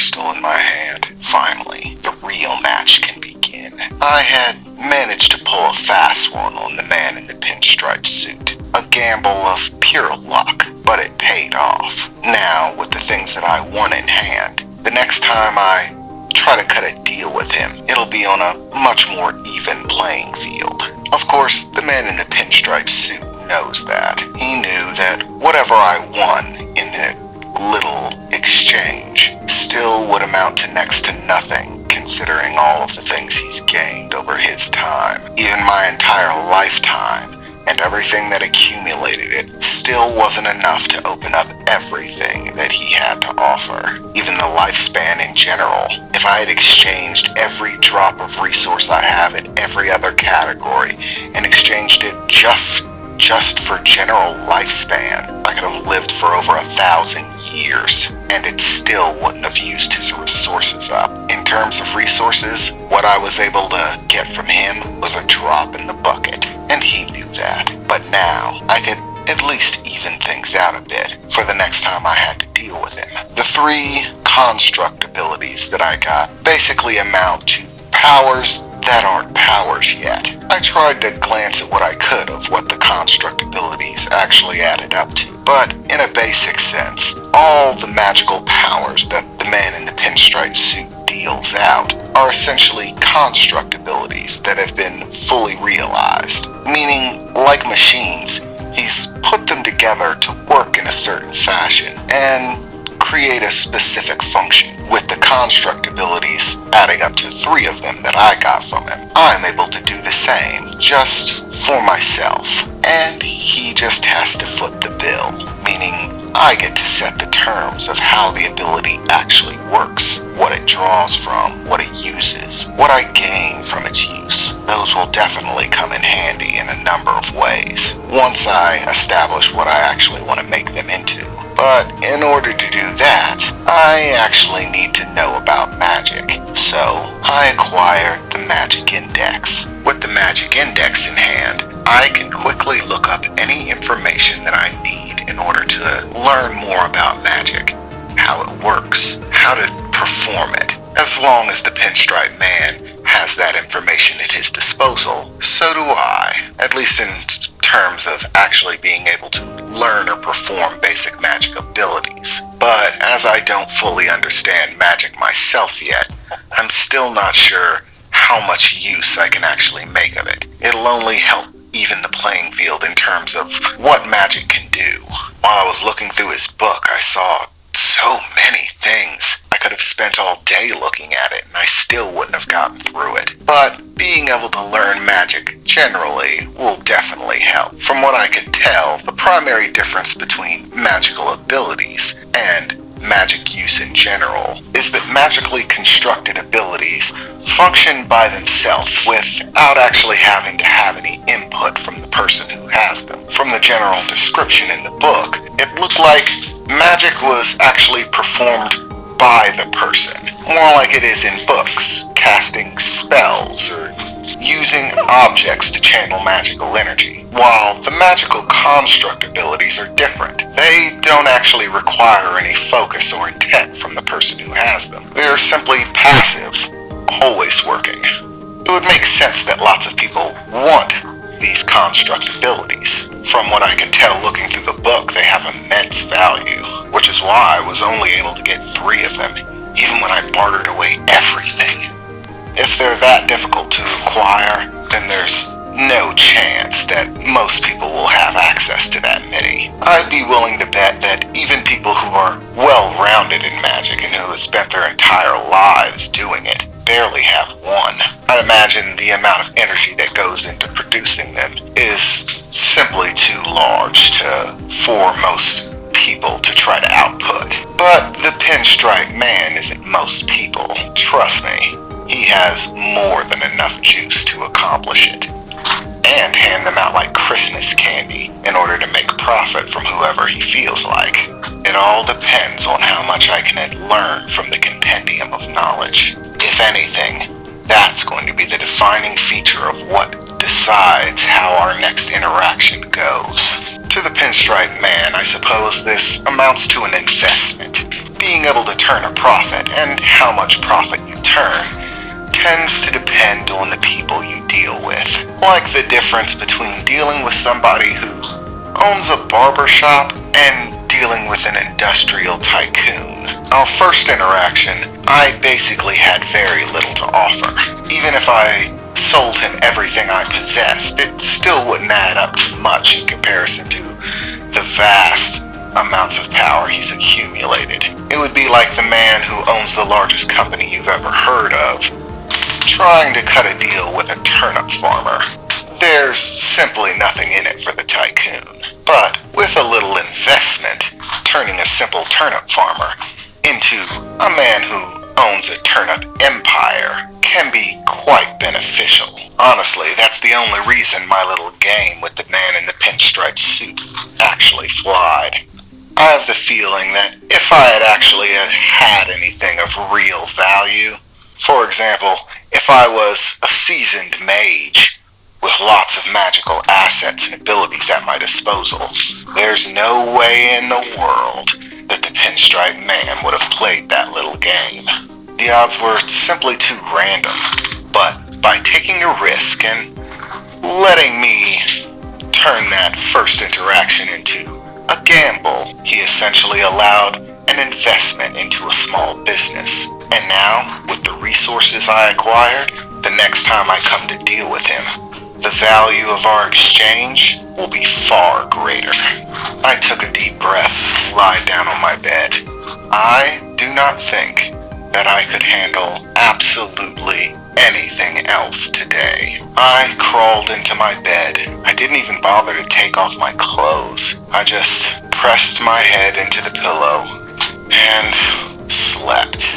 crystal in my hand. Finally, the real match can begin. I had managed to pull a fast one on the man in the pinstripe suit. A gamble of pure luck, but it paid off. Now, with the things that I want in hand, the next time I try to cut a deal with him, it'll be on a much more even playing field. Of course, the man in the pinstripe suit knows that. He knew that whatever I won in a little exchange still would amount to next to nothing, considering all of the things he's gained over his time. Even my entire lifetime and everything that accumulated it still wasn't enough to open up everything that he had to offer. Even the lifespan in general. If I had exchanged every drop of resource I have in every other category and exchanged it just for general lifespan, I could have lived for over 1,000 years, and it still wouldn't have used his resources up. In terms of resources, what I was able to get from him was a drop in the bucket, and he knew that. But now, I could at least even things out a bit for the next time I had to deal with him. The 3 construct abilities that I got basically amount to powers that aren't powers yet. I tried to glance at what I could of what the construct abilities actually added up to, but in a basic sense, all the magical powers that the man in the pinstripe suit deals out are essentially construct abilities that have been fully realized, meaning, like machines, he's put them together to work in a certain fashion and create a specific function. With the construct abilities adding up to 3 of them that I got from him, I'm able to do the same, just for myself. And he just has to foot the bill, meaning I get to set the terms of how the ability actually works, what it draws from, what it uses, what I gain from its use. Those will definitely come in handy in a number of ways, once I establish what I actually want to make them into. But in order to do that, I actually need to know about magic. So I acquired the magic index. With the magic index in hand, I can quickly look up any information that I need in order to learn more about magic, how it works, how to perform it. As long as the pinstripe man has that information at his disposal, so do I, at least in terms of actually being able to learn or perform basic magic abilities. But as I don't fully understand magic myself yet, I'm still not sure how much use I can actually make of it. It'll only help even the playing field in terms of what magic can do. While I was looking through his book, I saw so many things. I could have spent all day looking at it and I still wouldn't have gotten through it. But being able to learn magic generally will definitely help. From what I could tell, the primary difference between magical abilities and magic use in general is that magically constructed abilities function by themselves without actually having to have any input from the person who has them. From the general description in the book, it looked like magic was actually performed by the person, more like it is in books, casting spells or using objects to channel magical energy. While the magical construct abilities are different, they don't actually require any focus or intent from the person who has them. They're simply passive, always working. It would make sense that lots of people want these construct abilities. From what I can tell looking through the book, they have immense value, which is why I was only able to get 3 of them, even when I bartered away everything. If they're that difficult to acquire, then there's no chance that most people will have access to that many. I'd be willing to bet that even people who are well-rounded in magic and who have spent their entire lives doing it barely have one. I'd imagine the amount of energy that goes into producing them is simply too large for most people to try to output. But the pinstripe man isn't most people. Trust me, he has more than enough juice to accomplish it. And hand them out like Christmas candy in order to make profit from whoever he feels like. It all depends on how much I can learn from the compendium of knowledge. If anything, that's going to be the defining feature of what decides how our next interaction goes. To the pinstripe man, I suppose this amounts to an investment. Being able to turn a profit, and how much profit you turn, tends to depend on the people you deal with. Like the difference between dealing with somebody who owns a barber shop and dealing with an industrial tycoon. Our first interaction, I basically had very little to offer. Even if I sold him everything I possessed, it still wouldn't add up to much in comparison to the vast amounts of power he's accumulated. It would be like the man who owns the largest company you've ever heard of trying to cut a deal with a turnip farmer. There's simply nothing in it for the tycoon. But with a little investment, turning a simple turnip farmer into a man who owns a turnip empire can be quite beneficial. Honestly, that's the only reason my little game with the man in the pinstripe suit actually flied. I have the feeling that if I had actually had anything of real value, for example, if I was a seasoned mage with lots of magical assets and abilities at my disposal, there's no way in the world that the pinstripe man would have played that little game. The odds were simply too random, but by taking a risk and letting me turn that first interaction into a gamble, he essentially allowed an investment into a small business. And now, with the resources I acquired, the next time I come to deal with him, the value of our exchange will be far greater. I took a deep breath, lied down on my bed. I do not think that I could handle absolutely anything else today. I crawled into my bed. I didn't even bother to take off my clothes. I just pressed my head into the pillow and slept.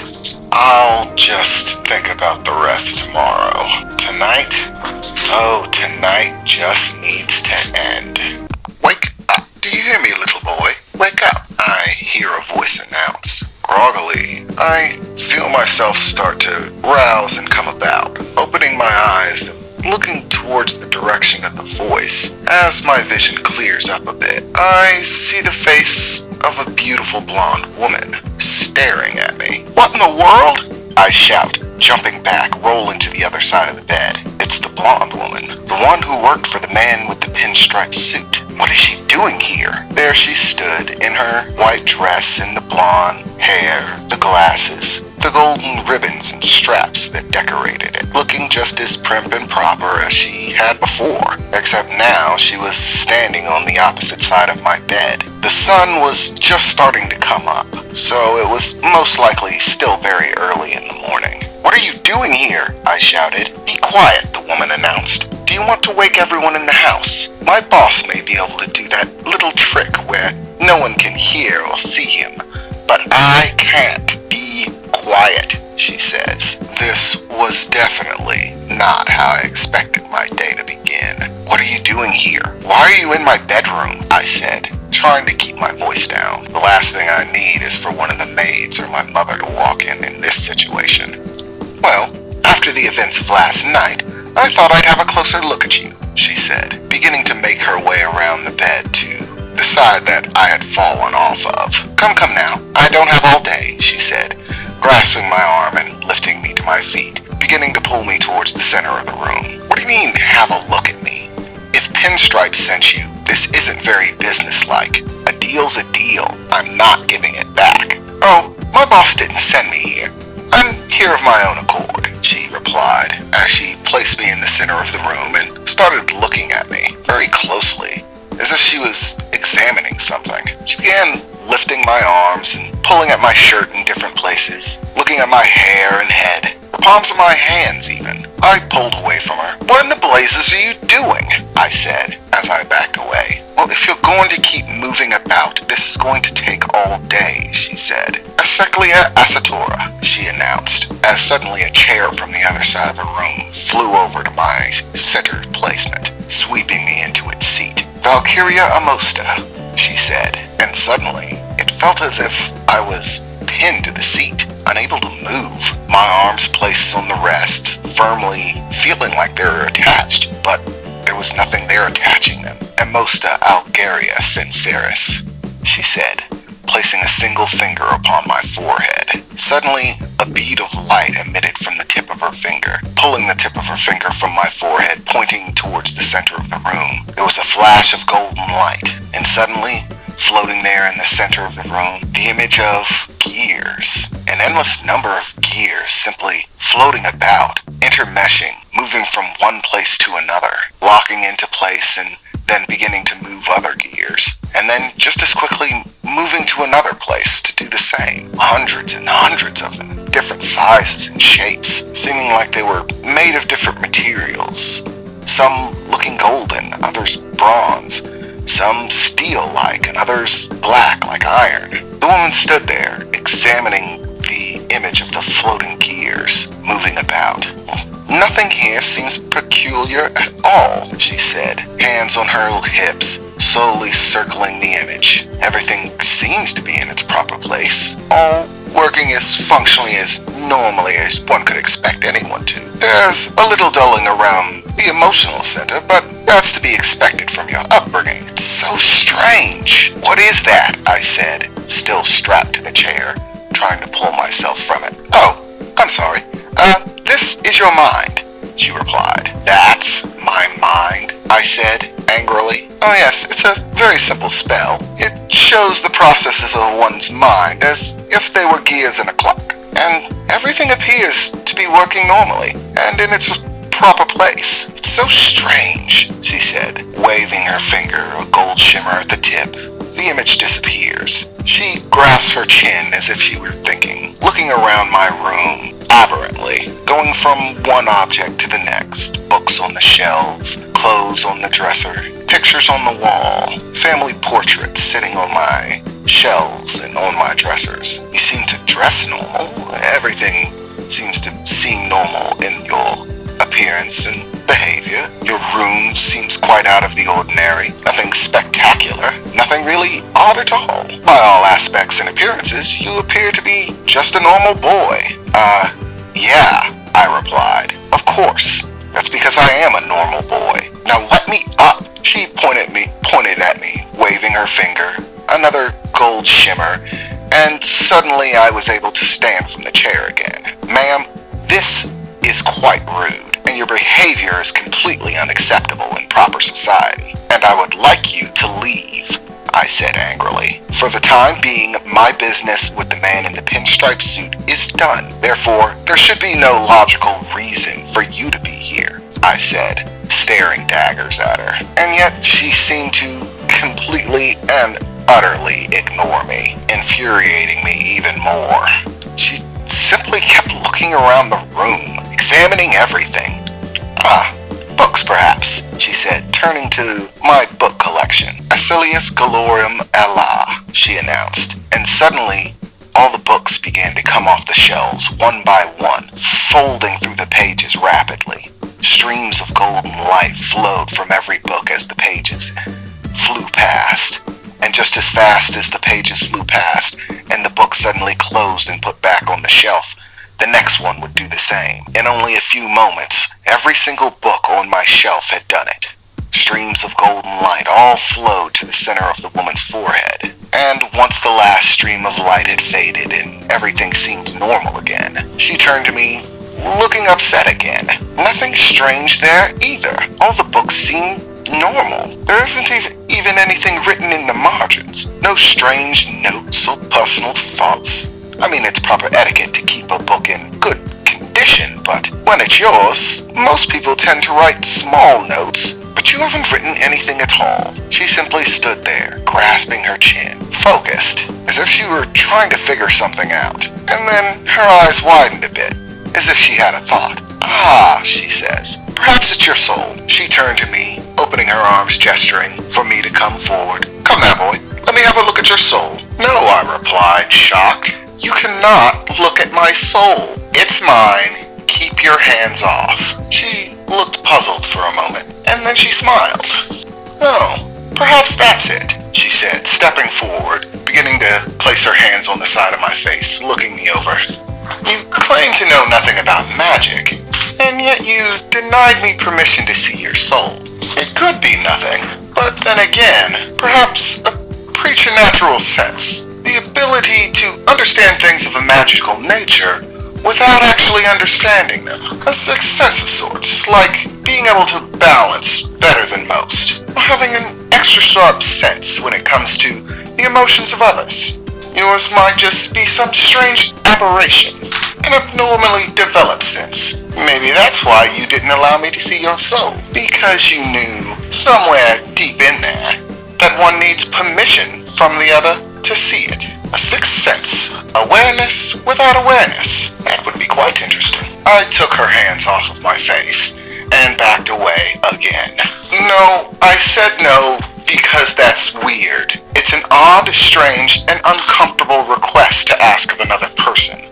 I'll just think about the rest tomorrow. Tonight? Oh, tonight just needs to end. Wake up. Do you hear me, little boy? Wake up. I hear a voice announce. Groggily, I feel myself start to rouse and come about, opening my eyes and looking towards the direction of the voice. As my vision clears up a bit, I see the face of a beautiful blonde woman staring at me. What in the world? I shout, jumping back, rolling to the other side of the bed. It's the blonde woman, the one who worked for the man with the pinstripe suit. What is she doing here? There she stood in her white dress and the blonde hair, the glasses, the golden ribbons and straps that decorated it, looking just as prim and proper as she had before, except now she was standing on the opposite side of my bed. The sun was just starting to come up, so it was most likely still very early in the morning. What are you doing here? I shouted. Be quiet, the woman announced. Do you want to wake everyone in the house? My boss may be able to do that little trick where no one can hear or see him, but I can't. Be quiet, she says. This was definitely not how I expected my day to begin. What are you doing here? Why are you in my bedroom? I said, trying to keep my voice down. The last thing I need is for one of the maids or my mother to walk in this situation. Well, after the events of last night, I thought I'd have a closer look at you, she said, beginning to make her way around the bed to the side that I had fallen off of. Come now, I don't have all day, she said, grasping my arm and lifting me to my feet, beginning to pull me towards the center of the room. What do you mean, have a look at me? If Pinstripe sent you, this isn't very businesslike. A deal's a deal. I'm not giving it back. Oh, my boss didn't send me here. I'm here of my own accord, she replied, as she placed me in the center of the room and started looking at me very closely, as if she was examining something. She began lifting my arms and pulling at my shirt in different places, looking at my hair and head, the palms of my hands even. I pulled away from her. What in the blazes are you doing? I said, as I backed away. Well, if you're going to keep moving about, this is going to take all day, she said. Aseclia Asatora, she announced, as suddenly a chair from the other side of the room flew over to my center placement, sweeping me into its seat. Valkyria Amosta, she said, and suddenly it felt as if I was pinned to the seat, unable to move, my arms placed on the rest, firmly feeling like they were attached, but there was nothing there attaching them. Emosta algaria sinceris, she said, placing a single finger upon my forehead. Suddenly, a bead of light emitted from the tip of her finger, pulling the tip of her finger from my forehead, pointing towards the center of the room. There was a flash of golden light, and suddenly, floating there in the center of the room, the image of gears. An endless number of gears simply floating about, intermeshing, moving from one place to another, locking into place and then beginning to move other gears, and then just as quickly moving to another place to do the same. Hundreds and hundreds of them, different sizes and shapes, seeming like they were made of different materials. Some looking golden, others bronze, some steel-like, and others black like iron. The woman stood there, examining the image of the floating gears moving about. "Nothing here seems peculiar at all," she said, hands on her hips, slowly circling the image. "Everything seems to be in its proper place, all working as functionally as normally as one could expect anyone to. There's a little dulling around the emotional center, but that's to be expected from your upbringing. It's so strange." "What is that?" I said, still strapped to the chair, trying to pull myself from it. "Oh, I'm sorry. This is your mind," she replied. "That's my mind?" I said, angrily. "Oh yes, it's a very simple spell. It shows the processes of one's mind as if they were gears in a clock, and everything appears to be working normally and in its proper place. It's so strange," she said, waving her finger, a gold shimmer at the tip. The image disappears. She grasps her chin as if she were thinking, looking around my room aberrantly, going from one object to the next. Books on the shelves, clothes on the dresser, pictures on the wall, family portraits sitting on my shelves and on my dressers. "You seem to dress normal. Everything seems to seem normal in your appearance and behavior. Your room seems quite out of the ordinary. Nothing spectacular. Nothing really odd at all. By all aspects and appearances, you appear to be just a normal boy." Yeah," I replied. "Of course. That's because I am a normal boy. Now let me up." She pointed at me, waving her finger, another gold shimmer, and suddenly I was able to stand from the chair again. "Ma'am, this is quite rude, and your behavior is completely unacceptable in proper society, and I would like you to leave," I said angrily. "For the time being, my business with the man in the pinstripe suit is done. Therefore, there should be no logical reason for you to be here," I said, staring daggers at her. And yet she seemed to completely and utterly ignore me, infuriating me even more. She simply kept looking around the room, examining everything. Books perhaps," she said, turning to my book collection. "Acilius Gallorum Allah," she announced, and suddenly all the books began to come off the shelves one by one, folding through the pages rapidly. Streams of golden light flowed from every book as the pages flew past, and just as fast as the pages flew past and the book suddenly closed and put back on the shelf, the next one would do the same. In only a few moments, every single book on my shelf had done it. Streams of golden light all flowed to the center of the woman's forehead. And once the last stream of light had faded and everything seemed normal again, she turned to me, looking upset again. "Nothing strange there either. All the books seem normal. There isn't even anything written in the margins. No strange notes or personal thoughts. I mean, it's proper etiquette to keep a book in good condition, but when it's yours, most people tend to write small notes, but you haven't written anything at all." She simply stood there, grasping her chin, focused, as if she were trying to figure something out. And then her eyes widened a bit, as if she had a thought. "Ah," she says, "perhaps it's your soul." She turned to me, opening her arms, gesturing for me to come forward. "Come now, boy, let me have a look at your soul." "No," I replied, shocked. "You cannot look at my soul. It's mine. Keep your hands off." She looked puzzled for a moment, and then she smiled. "Oh, perhaps that's it," she said, stepping forward, beginning to place her hands on the side of my face, looking me over. "You claim to know nothing about magic, and yet you denied me permission to see your soul. It could be nothing. But then again, perhaps a preternatural sense. The ability to understand things of a magical nature without actually understanding them. A sixth sense of sorts, like being able to balance better than most, or having an extra sharp sense when it comes to the emotions of others. Yours might just be some strange aberration, an abnormally developed sense. Maybe that's why you didn't allow me to see your soul, because you knew somewhere deep in there that one needs permission from the other to see it. A sixth sense, awareness without awareness. That would be quite interesting. I took her hands off of my face and backed away again. No, I said no because that's weird. It's an odd, strange, and uncomfortable request to ask of another person.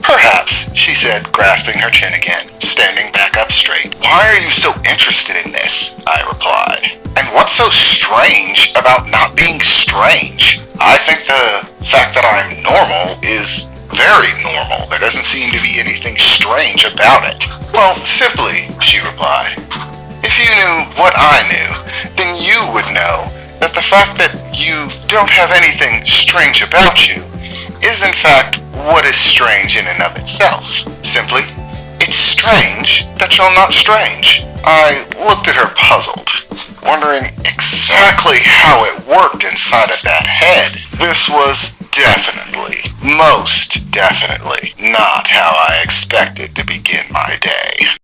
Perhaps, she said, grasping her chin again, standing back up straight. Why are you so interested in this? I replied. And what's so strange about not being strange? I think the fact that I'm normal is very normal. There doesn't seem to be anything strange about it. Well, simply, she replied, if you knew what I knew, then you would know that the fact that you don't have anything strange about you is in fact what is strange in and of itself. Simply, it's strange that you're not strange. I looked at her puzzled, wondering exactly how it worked inside of that head. This was definitely, most definitely, not how I expected to begin my day.